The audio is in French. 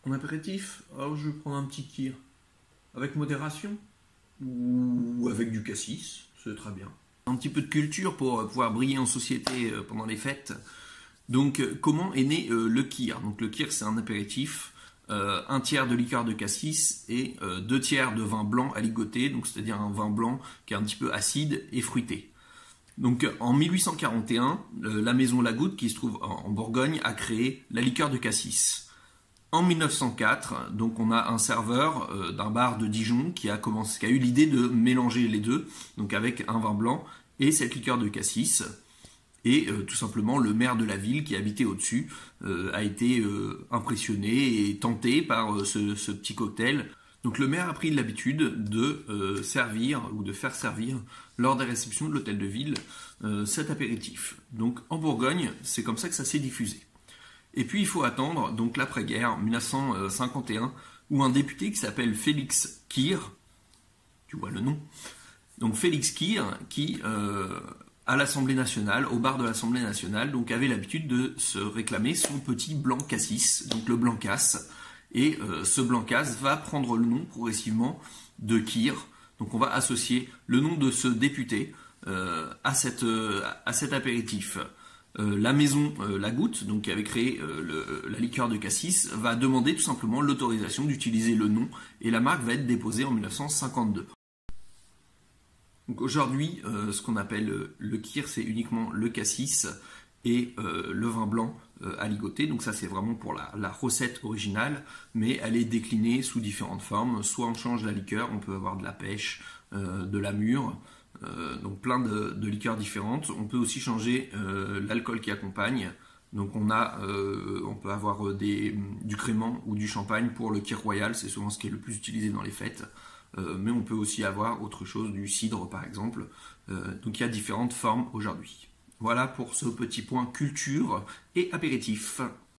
En apéritif, alors je vais prendre un petit kir. Avec modération ou avec du cassis, c'est très bien. Un petit peu de culture pour pouvoir briller en société pendant les fêtes. Donc, comment est né le kir? Donc, le kir, c'est un apéritif, un tiers de liqueur de cassis et 2 tiers de vin blanc aligoté, donc c'est-à-dire un vin blanc qui est un petit peu acide et fruité. Donc, en 1841, la maison Lagoutte, qui se trouve en Bourgogne, a créé la liqueur de cassis. En 1904, donc on a un serveur d'un bar de Dijon qui a eu l'idée de mélanger les deux, donc avec un vin blanc et cette liqueur de cassis. Et tout simplement, le maire de la ville qui habitait au-dessus a été impressionné et tenté par ce petit cocktail. Donc le maire a pris l'habitude de servir ou de faire servir lors des réceptions de l'hôtel de ville cet apéritif. Donc en Bourgogne, c'est comme ça que ça s'est diffusé. Et puis il faut attendre donc l'après-guerre, 1951, où un député qui s'appelle Félix Kir, tu vois le nom, donc Félix Kir, qui à l'Assemblée nationale, au bar de l'Assemblée nationale, donc avait l'habitude de se réclamer son petit blanc cassis, donc le blanc-casse. Et ce blanc-casse va prendre le nom progressivement de Kir. Donc on va associer le nom de ce député à cet apéritif. La maison Lagoutte, donc qui avait créé la liqueur de cassis, va demander tout simplement l'autorisation d'utiliser le nom et la marque va être déposée en 1952. Donc aujourd'hui, ce qu'on appelle le kir, c'est uniquement le cassis et le vin blanc aligoté. Donc ça, c'est vraiment pour la recette originale, mais elle est déclinée sous différentes formes. Soit on change la liqueur, on peut avoir de la pêche, de la mûre, donc plein de liqueurs différentes. On peut aussi changer l'alcool qui accompagne. Donc on peut avoir du crément ou du champagne pour le kir royal, c'est souvent ce qui est le plus utilisé dans les fêtes. Mais on peut aussi avoir autre chose, du cidre par exemple. Donc il y a différentes formes aujourd'hui. Voilà pour ce petit point culture et apéritif.